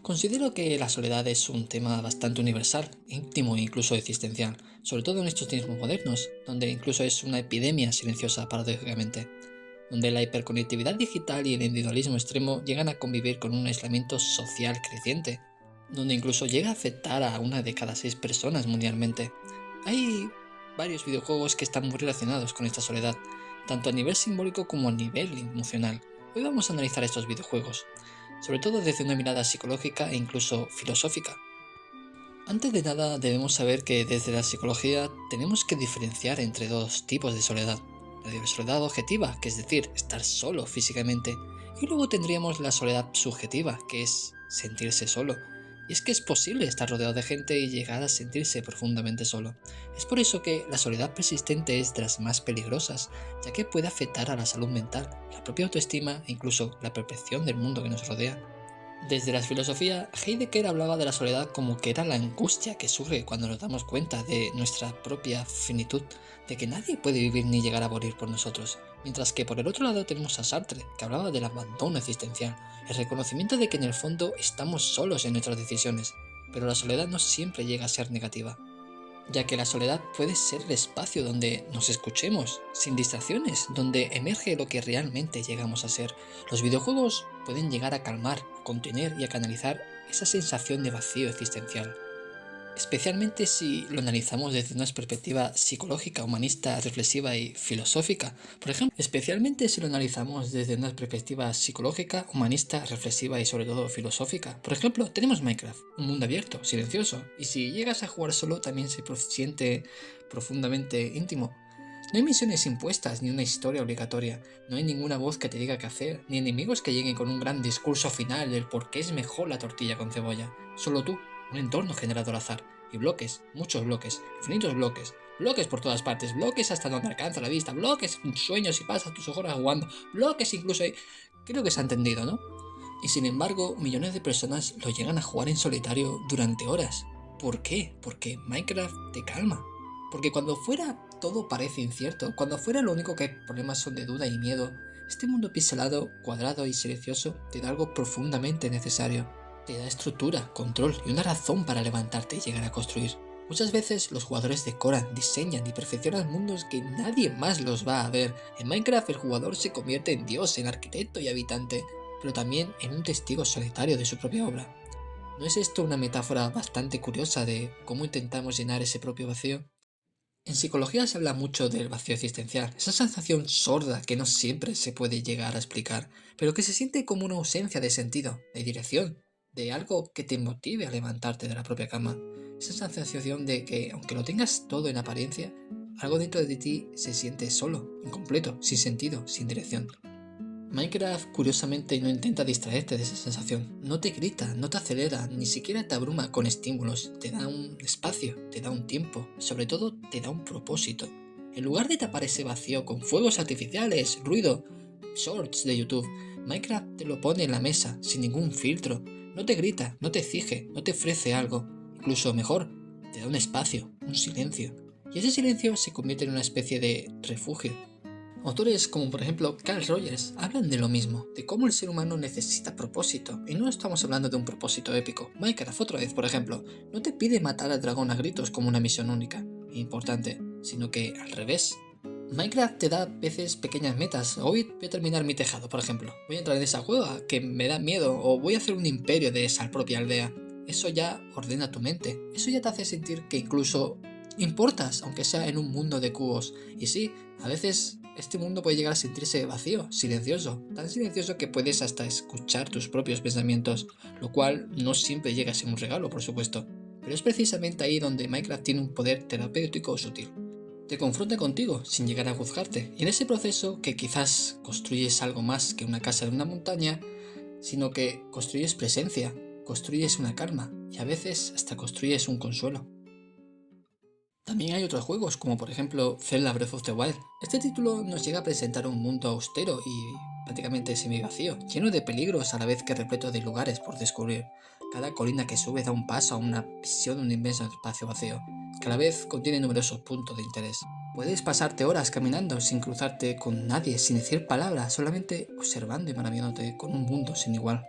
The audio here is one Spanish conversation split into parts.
Considero que la soledad es un tema bastante universal, íntimo e incluso existencial, sobre todo en estos tiempos modernos, donde incluso es una epidemia silenciosa paradójicamente, donde la hiperconectividad digital y el individualismo extremo llegan a convivir con un aislamiento social creciente, donde incluso llega a afectar a una de cada 6 personas mundialmente. Hay varios videojuegos que están muy relacionados con esta soledad, tanto a nivel simbólico como a nivel emocional. Hoy vamos a analizar estos videojuegos, sobre todo desde una mirada psicológica e incluso filosófica. Antes de nada debemos saber que desde la psicología tenemos que diferenciar entre dos tipos de soledad. La soledad objetiva, que es decir, estar solo físicamente, y luego tendríamos la soledad subjetiva, que es sentirse solo. Y es que es posible estar rodeado de gente y llegar a sentirse profundamente solo. Es por eso que la soledad persistente es de las más peligrosas, ya que puede afectar a la salud mental, la propia autoestima e incluso la percepción del mundo que nos rodea. Desde la filosofía, Heidegger hablaba de la soledad como que era la angustia que surge cuando nos damos cuenta de nuestra propia finitud, de que nadie puede vivir ni llegar a morir por nosotros. Mientras que por el otro lado tenemos a Sartre, que hablaba del abandono existencial, el reconocimiento de que en el fondo estamos solos en nuestras decisiones, pero la soledad no siempre llega a ser negativa, ya que la soledad puede ser el espacio donde nos escuchemos, sin distracciones, donde emerge lo que realmente llegamos a ser. Los videojuegos pueden llegar a calmar, a contener y a canalizar esa sensación de vacío existencial, especialmente si lo analizamos desde una perspectiva psicológica, humanista, reflexiva y filosófica. Por ejemplo, especialmente si lo analizamos desde una perspectiva psicológica, humanista, reflexiva y sobre todo filosófica. Por ejemplo, tenemos Minecraft, un mundo abierto, silencioso, y si llegas a jugar solo también se siente profundamente íntimo. No hay misiones impuestas ni una historia obligatoria, no hay ninguna voz que te diga qué hacer, ni enemigos que lleguen con un gran discurso final del por qué es mejor la tortilla con cebolla. Solo tú, un entorno generado al azar, y bloques, muchos bloques, infinitos bloques, bloques por todas partes, bloques hasta donde alcanza la vista, bloques en sueños y pasas tus horas jugando, bloques incluso hay... Creo que se ha entendido, ¿no? Y sin embargo, millones de personas lo llegan a jugar en solitario durante horas. ¿Por qué? Porque Minecraft te calma. Porque cuando fuera todo parece incierto, cuando fuera lo único que hay problemas son de duda y miedo, este mundo pixelado, cuadrado y silencioso te da algo profundamente necesario. Te da estructura, control y una razón para levantarte y llegar a construir. Muchas veces los jugadores decoran, diseñan y perfeccionan mundos que nadie más los va a ver. En Minecraft el jugador se convierte en dios, en arquitecto y habitante, pero también en un testigo solitario de su propia obra. ¿No es esto una metáfora bastante curiosa de cómo intentamos llenar ese propio vacío? En psicología se habla mucho del vacío existencial, esa sensación sorda que no siempre se puede llegar a explicar, pero que se siente como una ausencia de sentido, de dirección, de algo que te motive a levantarte de la propia cama. Esa sensación de que, aunque lo tengas todo en apariencia, algo dentro de ti se siente solo, incompleto, sin sentido, sin dirección. Minecraft curiosamente no intenta distraerte de esa sensación, no te grita, no te acelera, ni siquiera te abruma con estímulos, te da un espacio, te da un tiempo, y sobre todo te da un propósito. En lugar de tapar ese vacío con fuegos artificiales, ruido, shorts de YouTube, Minecraft te lo pone en la mesa, sin ningún filtro, no te grita, no te exige, no te ofrece algo, incluso mejor, te da un espacio, un silencio, y ese silencio se convierte en una especie de refugio. Autores como por ejemplo Carl Rogers hablan de lo mismo, de cómo el ser humano necesita propósito, y no estamos hablando de un propósito épico. Minecraft otra vez, por ejemplo, no te pide matar al dragón a gritos como una misión única e importante, sino que al revés. Minecraft te da a veces pequeñas metas. Hoy voy a terminar mi tejado, por ejemplo. Voy a entrar en esa cueva que me da miedo, o voy a hacer un imperio de esa propia aldea. Eso ya ordena tu mente. Eso ya te hace sentir que incluso importas, aunque sea en un mundo de cubos. Y sí, a veces este mundo puede llegar a sentirse vacío, silencioso, tan silencioso que puedes hasta escuchar tus propios pensamientos, lo cual no siempre llega a ser un regalo, por supuesto. Pero es precisamente ahí donde Minecraft tiene un poder terapéutico sutil. Te confronta contigo sin llegar a juzgarte, y en ese proceso que quizás construyes algo más que una casa en una montaña, sino que construyes presencia, construyes una calma y a veces hasta construyes un consuelo. También hay otros juegos, como por ejemplo Zelda Breath of the Wild. Este título nos llega a presentar un mundo austero y prácticamente semivacío, lleno de peligros a la vez que repleto de lugares por descubrir. Cada colina que sube da un paso a una visión de un inmenso espacio vacío, que a la vez contiene numerosos puntos de interés. Puedes pasarte horas caminando sin cruzarte con nadie, sin decir palabras, solamente observando y maravillándote con un mundo sin igual.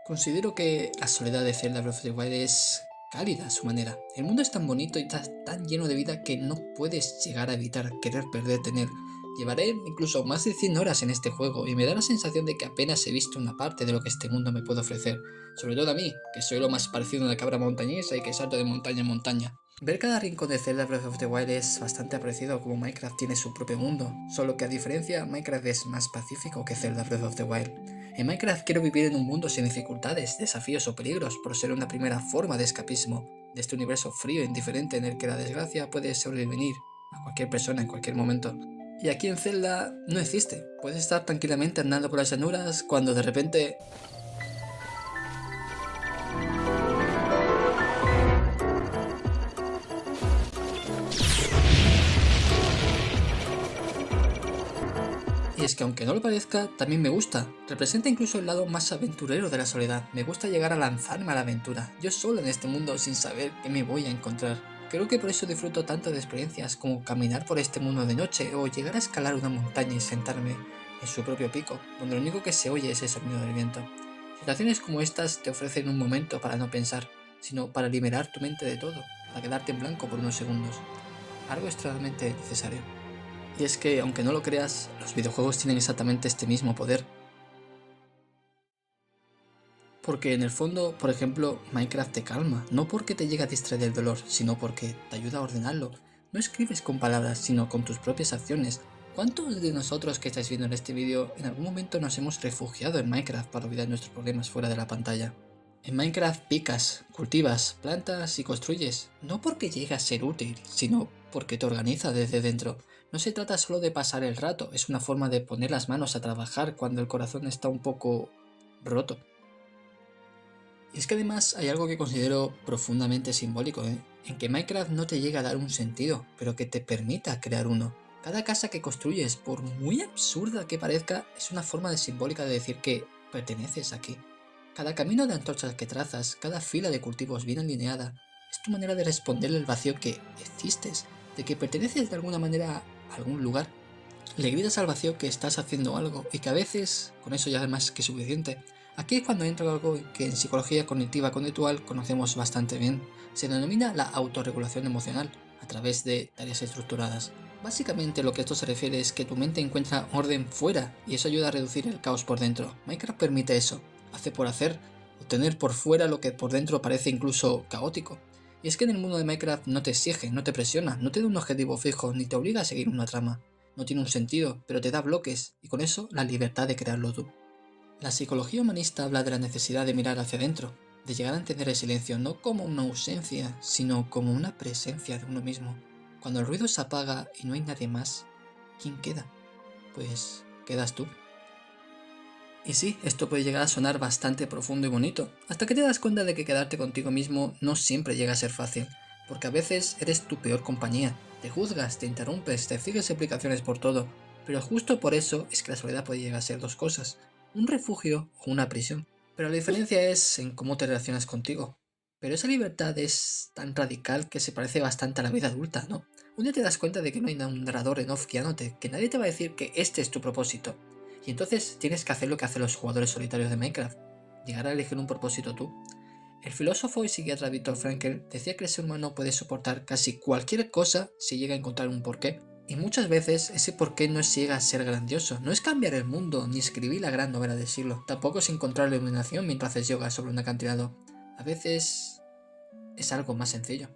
Considero que la soledad de Zelda Breath of the Wild es cálida a su manera. El mundo es tan bonito y está tan lleno de vida que no puedes llegar a evitar querer perderte en él. Llevaré incluso más de 100 horas en este juego y me da la sensación de que apenas he visto una parte de lo que este mundo me puede ofrecer. Sobre todo a mí, que soy lo más parecido a una cabra montañesa y que salto de montaña en montaña. Ver cada rincón de Zelda Breath of the Wild es bastante apreciado como Minecraft tiene su propio mundo, solo que a diferencia Minecraft es más pacífico que Zelda Breath of the Wild. En Minecraft quiero vivir en un mundo sin dificultades, desafíos o peligros por ser una primera forma de escapismo de este universo frío e indiferente en el que la desgracia puede sobrevivir a cualquier persona en cualquier momento. Y aquí en Zelda no existe, puedes estar tranquilamente andando por las llanuras cuando de repente... Y es que aunque no lo parezca, también me gusta. Representa incluso el lado más aventurero de la soledad. Me gusta llegar a lanzarme a la aventura, yo solo en este mundo sin saber qué me voy a encontrar. Creo que por eso disfruto tanto de experiencias como caminar por este mundo de noche o llegar a escalar una montaña y sentarme en su propio pico, donde lo único que se oye es el sonido del viento. Situaciones como estas te ofrecen un momento para no pensar, sino para liberar tu mente de todo, para quedarte en blanco por unos segundos. Algo extremadamente necesario. Y es que, aunque no lo creas, los videojuegos tienen exactamente este mismo poder. Porque en el fondo, por ejemplo, Minecraft te calma, no porque te llegue a distraer del dolor, sino porque te ayuda a ordenarlo. No escribes con palabras, sino con tus propias acciones. ¿Cuántos de nosotros que estáis viendo en este vídeo en algún momento nos hemos refugiado en Minecraft para olvidar nuestros problemas fuera de la pantalla? En Minecraft picas, cultivas, plantas y construyes, no porque llegue a ser útil, sino porque te organiza desde dentro. No se trata solo de pasar el rato, es una forma de poner las manos a trabajar cuando el corazón está un poco roto. Y es que además hay algo que considero profundamente simbólico, en que Minecraft no te llega a dar un sentido, pero que te permita crear uno. Cada casa que construyes, por muy absurda que parezca, es una forma simbólica de decir que perteneces aquí. Cada camino de antorchas que trazas, cada fila de cultivos bien alineada, es tu manera de responderle al vacío que existes, de que perteneces de alguna manera a algún lugar. Le gritas al vacío que estás haciendo algo y que a veces con eso ya es más que suficiente. Aquí es cuando entra algo que en psicología cognitiva conductual conocemos bastante bien. Se denomina la autorregulación emocional a través de tareas estructuradas. Básicamente lo que esto se refiere es que tu mente encuentra orden fuera y eso ayuda a reducir el caos por dentro. Minecraft permite eso, hace por hacer, obtener por fuera lo que por dentro parece incluso caótico. Y es que en el mundo de Minecraft no te exige, no te presiona, no te da un objetivo fijo, ni te obliga a seguir una trama. No tiene un sentido, pero te da bloques y con eso la libertad de crearlo tú. La psicología humanista habla de la necesidad de mirar hacia adentro, de llegar a entender el silencio no como una ausencia, sino como una presencia de uno mismo. Cuando el ruido se apaga y no hay nadie más, ¿quién queda? Pues quedas tú. Y sí, esto puede llegar a sonar bastante profundo y bonito, hasta que te das cuenta de que quedarte contigo mismo no siempre llega a ser fácil, porque a veces eres tu peor compañía, te juzgas, te interrumpes, te sigues explicaciones por todo, pero justo por eso es que la soledad puede llegar a ser dos cosas, un refugio o una prisión. Pero la diferencia es en cómo te relacionas contigo. Pero esa libertad es tan radical que se parece bastante a la vida adulta, ¿no? Un día te das cuenta de que no hay un narrador en off guiándote, que nadie te va a decir que este es tu propósito. Y entonces tienes que hacer lo que hacen los jugadores solitarios de Minecraft, llegar a elegir un propósito tú. El filósofo y psiquiatra Viktor Frankl decía que el ser humano puede soportar casi cualquier cosa si llega a encontrar un porqué. Y muchas veces ese porqué no llega a ser grandioso, no es cambiar el mundo ni escribir la gran novela del siglo, tampoco es encontrar la iluminación mientras haces yoga sobre un acantilado. A veces es algo más sencillo.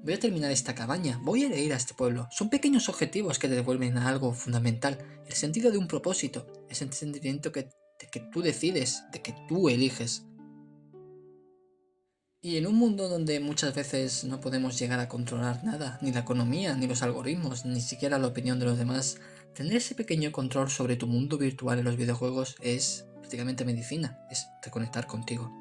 Voy a terminar esta cabaña, voy a ir a este pueblo. Son pequeños objetivos que te devuelven a algo fundamental, el sentido de un propósito, ese sentimiento de que tú decides, de que tú eliges. Y en un mundo donde muchas veces no podemos llegar a controlar nada, ni la economía, ni los algoritmos, ni siquiera la opinión de los demás, tener ese pequeño control sobre tu mundo virtual en los videojuegos es prácticamente medicina, es reconectar contigo.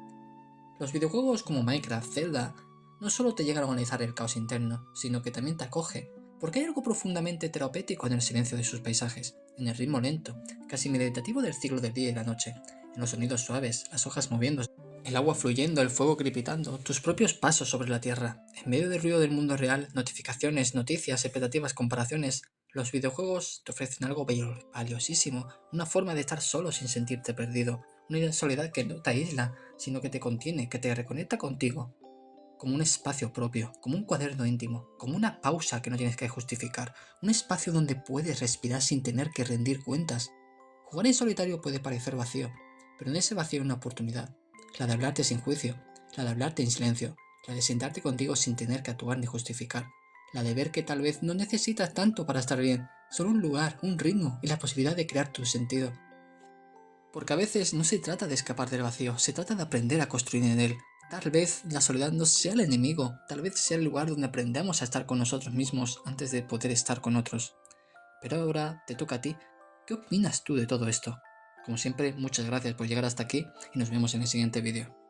Los videojuegos como Minecraft, Zelda, no solo te llegan a organizar el caos interno, sino que también te acoge, porque hay algo profundamente terapéutico en el silencio de sus paisajes, en el ritmo lento, casi meditativo del ciclo del día y la noche, en los sonidos suaves, las hojas moviéndose, el agua fluyendo, el fuego crepitando, tus propios pasos sobre la tierra. En medio del ruido del mundo real, notificaciones, noticias, expectativas, comparaciones, los videojuegos te ofrecen algo valiosísimo, una forma de estar solo sin sentirte perdido, Una soledad que no te aísla, sino que te contiene, que te reconecta contigo, como un espacio propio, como un cuaderno íntimo, como una pausa que no tienes que justificar, un espacio donde puedes respirar sin tener que rendir cuentas. Jugar en solitario puede parecer vacío, pero en ese vacío hay una oportunidad, la de hablarte sin juicio, la de hablarte en silencio, la de sentarte contigo sin tener que actuar ni justificar, la de ver que tal vez no necesitas tanto para estar bien, solo un lugar, un ritmo y la posibilidad de crear tu sentido. Porque a veces no se trata de escapar del vacío, se trata de aprender a construir en él. Tal vez la soledad no sea el enemigo, tal vez sea el lugar donde aprendamos a estar con nosotros mismos antes de poder estar con otros. Pero ahora te toca a ti. ¿Qué opinas tú de todo esto? Como siempre, muchas gracias por llegar hasta aquí y nos vemos en el siguiente vídeo.